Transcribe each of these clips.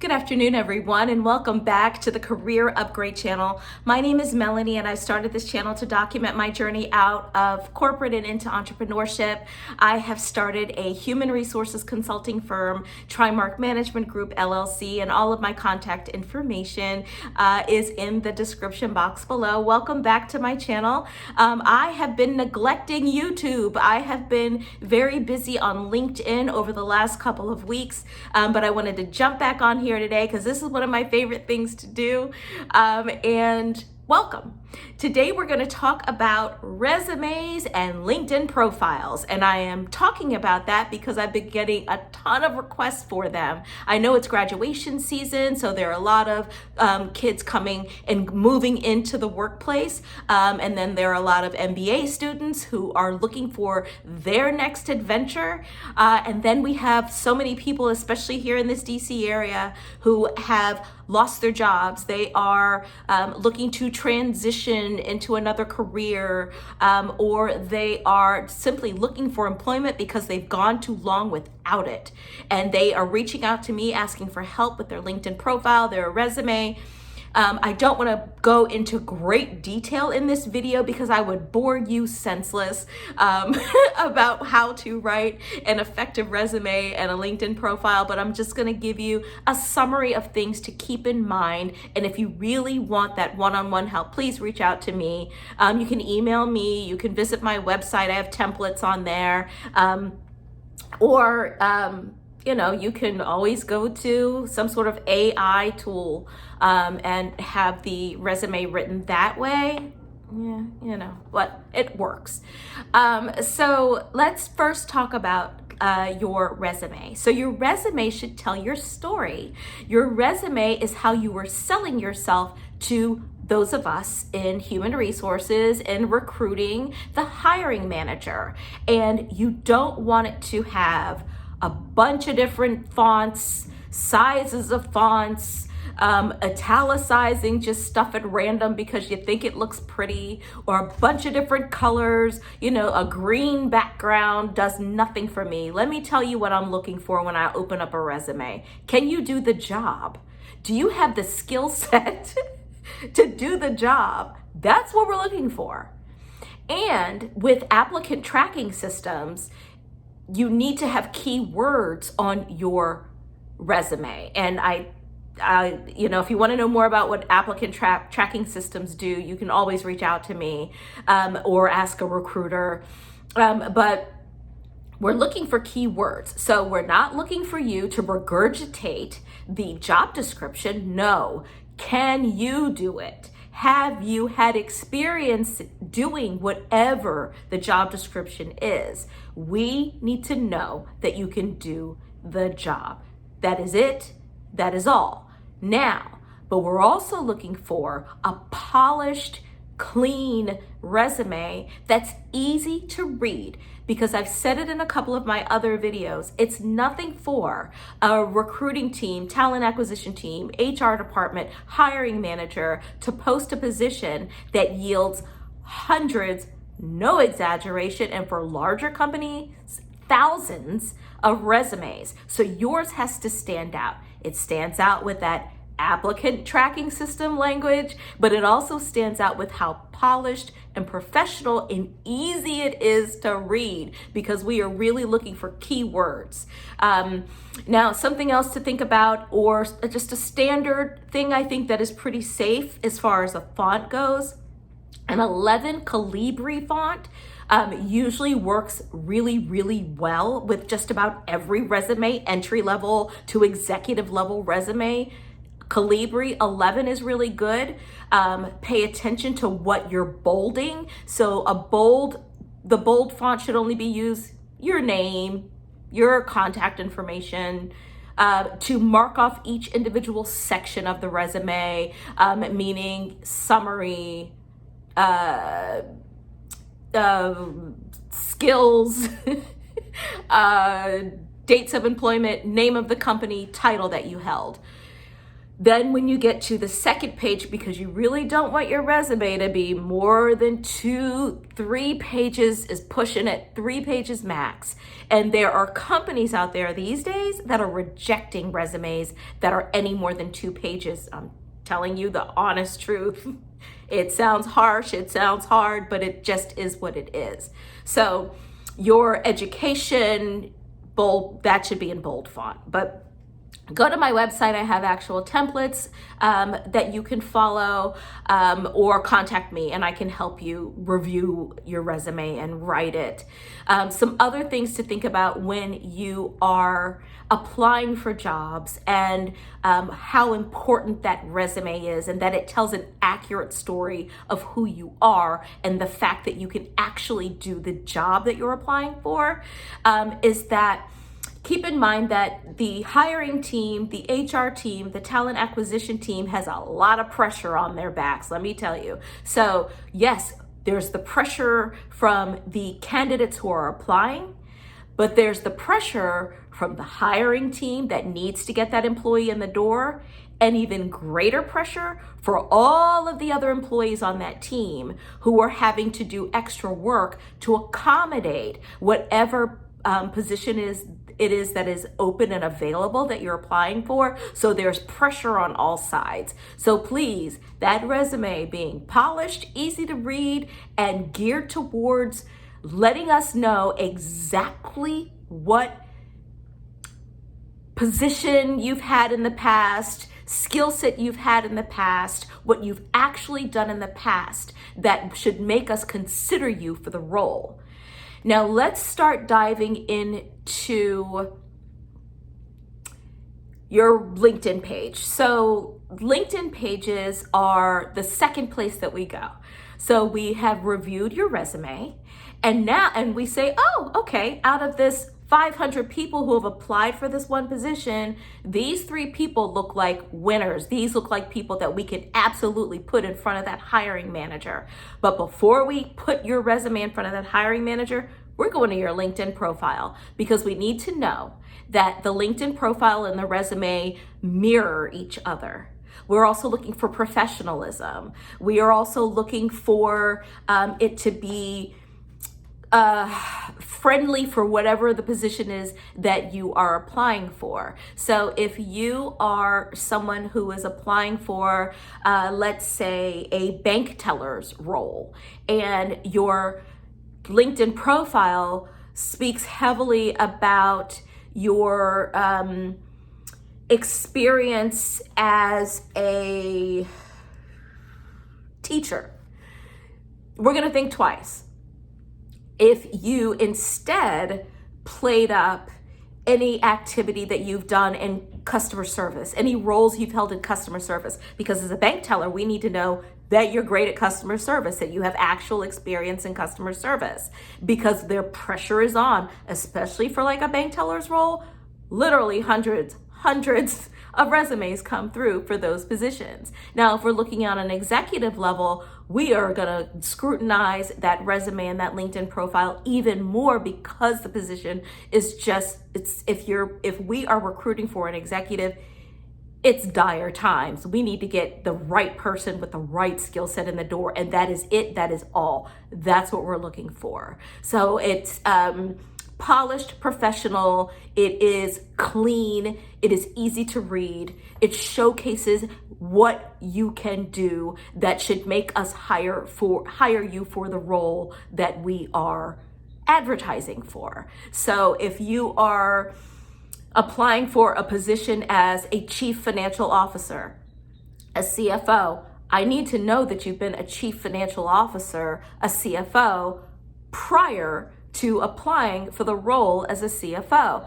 Good afternoon, everyone, and welcome back to the Career Upgrade channel. My name is Melanie, and I started this channel to document my journey out of corporate and into entrepreneurship. I have started a human resources consulting firm, TriMark Management Group, LLC, and all of my contact information is in the description box below. Welcome back to my channel. I have been neglecting YouTube. I have been very busy on LinkedIn over the last couple of weeks, but I wanted to jump back on here today because this is one of my favorite things to do. And welcome. Today we're going to talk about resumes and LinkedIn profiles, and I am talking about that because I've been getting a ton of requests for them. I know it's graduation season, so there are a lot of kids coming and moving into the workplace, and then there are a lot of MBA students who are looking for their next adventure, and then we have so many people, especially here in this DC area, who have lost their jobs. They are looking to transition into another career, or they are simply looking for employment because they've gone too long without it. And they are reaching out to me asking for help with their LinkedIn profile, their resume. I don't want to go into great detail in this video because I would bore you senseless about how to write an effective resume and a LinkedIn profile, but I'm just going to give you a summary of things to keep in mind. And if you really want that one-on-one help, please reach out to me. You can email me, you can visit my website, I have templates on there, you can always go to some sort of AI tool and have the resume written that way. Yeah, but it works. So let's first talk about your resume. So your resume should tell your story. Your resume is how you were selling yourself to those of us in human resources and recruiting, the hiring manager. And you don't want it to have a bunch of different fonts, sizes of fonts, italicizing just stuff at random because you think it looks pretty, or a bunch of different colors. A green background does nothing for me. Let me tell you what I'm looking for when I open up a resume. Can you do the job? Do you have the skill set to do the job? That's what we're looking for. And with applicant tracking systems, you need to have keywords on your resume. And if you want to know more about what applicant tracking systems do, you can always reach out to me or ask a recruiter. But we're looking for keywords. So we're not looking for you to regurgitate the job description. No. Can you do it? Have you had experience doing whatever the job description is? We need to know that you can do the job. That is it. That is all. Now, but we're also looking for a polished, clean resume that's easy to read, because I've said it in a couple of my other videos. It's nothing for a recruiting team, talent acquisition team, HR department, hiring manager to post a position that yields hundreds, no exaggeration, and for larger companies, thousands of resumes. So yours has to stand out. It stands out with that applicant tracking system language, but it also stands out with how polished and professional and easy it is to read, because we are really looking for keywords. Now, something else to think about, or just a standard thing I think that is pretty safe as far as a font goes, an 11 Calibri font usually works really, really well with just about every resume, entry level to executive level resume. Calibri 11 is really good. Pay attention to what you're bolding. So the bold font should only be used your name, your contact information, to mark off each individual section of the resume, meaning summary, skills, dates of employment, name of the company, title that you held. Then when you get to the second page, because you really don't want your resume to be more than 2-3 pages, is pushing it 3 pages max. And there are companies out there these days that are rejecting resumes that are any more than 2 pages. I'm telling you the honest truth. It sounds harsh, it sounds hard, but it just is what it is. So your education, bold, that should be in bold font. But go to my website. I have actual templates that you can follow, or contact me and I can help you review your resume and write it. Some other things to think about when you are applying for jobs, and how important that resume is, and that it tells an accurate story of who you are and the fact that you can actually do the job that you're applying for, is that keep in mind that the hiring team, the HR team, the talent acquisition team has a lot of pressure on their backs, let me tell you. So yes, there's the pressure from the candidates who are applying, but there's the pressure from the hiring team that needs to get that employee in the door, and even greater pressure for all of the other employees on that team who are having to do extra work to accommodate whatever position it is that is open and available that you're applying for. So there's pressure on all sides. So please, that resume being polished, easy to read, and geared towards letting us know exactly what position you've had in the past, skill set you've had in the past, what you've actually done in the past that should make us consider you for the role. Now let's start diving into your LinkedIn page. So LinkedIn pages are the second place that we go. So we have reviewed your resume, and we say, oh, okay, out of this 500 people who have applied for this one position, these 3 people look like winners. These look like people that we can absolutely put in front of that hiring manager. But before we put your resume in front of that hiring manager, we're going to your LinkedIn profile, because we need to know that the LinkedIn profile and the resume mirror each other. We're also looking for professionalism. We are also looking for it to be friendly for whatever the position is that you are applying for. So if you are someone who is applying for, let's say, a bank teller's role, and your LinkedIn profile speaks heavily about your experience as a teacher, we're going to think twice. If you instead played up any activity that you've done in customer service, any roles you've held in customer service, because as a bank teller, we need to know that you're great at customer service, that you have actual experience in customer service, because their pressure is on, especially for like a bank teller's role. Literally hundreds of resumes come through for those positions. Now, if we're looking on an executive level, we are gonna scrutinize that resume and that LinkedIn profile even more, because the position is just, if we are recruiting for an executive, it's dire times. We need to get the right person with the right skill set in the door, and that is it, that is all. That's what we're looking for. So it's polished, professional, it is clean, it is easy to read, it showcases what you can do that should make us hire you for the role that we are advertising for. So if you are applying for a position as a chief financial officer, a CFO, I need to know that you've been a chief financial officer, a CFO, prior to applying for the role as a CFO.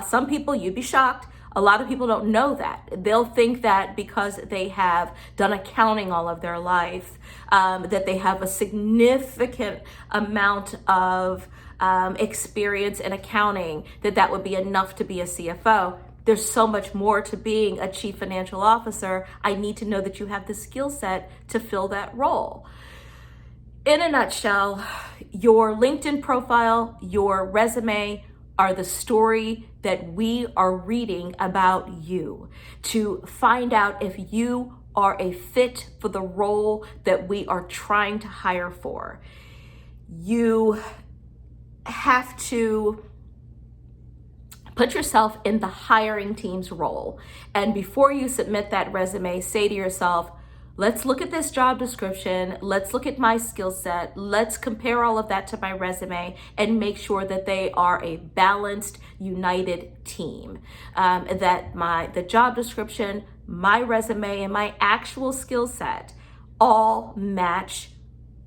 Some people, you'd be shocked, a lot of people don't know that. They'll think that because they have done accounting all of their life, that they have a significant amount of experience in accounting, that would be enough to be a CFO. There's so much more to being a chief financial officer. I need to know that you have the skill set to fill that role. In a nutshell, your LinkedIn profile, your resume are the story that we are reading about you, to find out if you are a fit for the role that we are trying to hire for. You have to put yourself in the hiring team's role. And before you submit that resume, say to yourself, let's look at this job description. Let's look at my skill set. Let's compare all of that to my resume and make sure that they are a balanced, united team. That the job description, my resume, and my actual skill set all match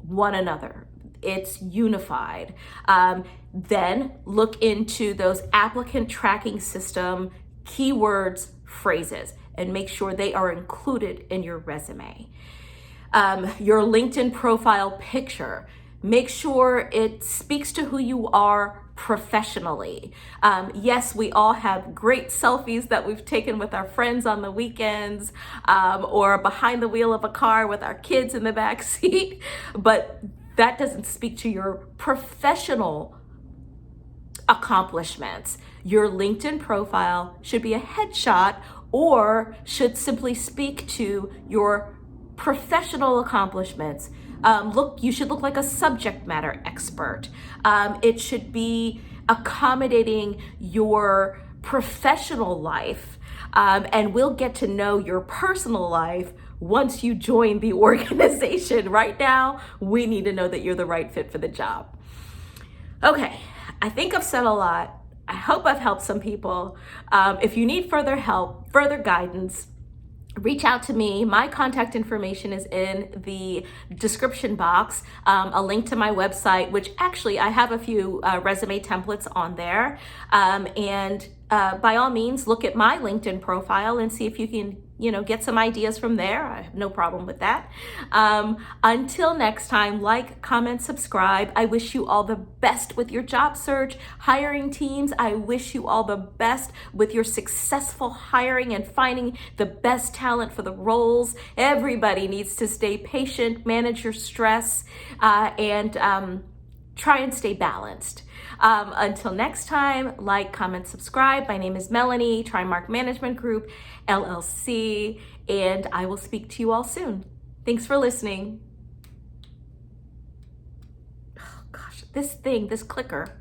one another. It's unified. Then look into those applicant tracking system keywords, phrases, and make sure they are included in your resume. Your LinkedIn profile picture, make sure it speaks to who you are professionally. Yes, we all have great selfies that we've taken with our friends on the weekends, or behind the wheel of a car with our kids in the back seat, but that doesn't speak to your professional accomplishments. Your LinkedIn profile should be a headshot or should simply speak to your professional accomplishments. You should look like a subject matter expert. It should be accommodating your professional life, and we'll get to know your personal life once you join the organization. Right now, we need to know that you're the right fit for the job. Okay, I think I've said a lot. I hope I've helped some people. If you need further help, further guidance, reach out to me. My contact information is in the description box, a link to my website, which actually I have a few resume templates on there. And by all means, look at my LinkedIn profile and see if you can, get some ideas from there. I have no problem with that. Until next time, like, comment, subscribe. I wish you all the best with your job search. Hiring teams, I wish you all the best with your successful hiring and finding the best talent for the roles. Everybody needs to stay patient, manage your stress, and try and stay balanced. Until next time, like, comment, subscribe. My name is Melanie, TriMark Management Group, LLC, and I will speak to you all soon. Thanks for listening. Oh gosh, this clicker.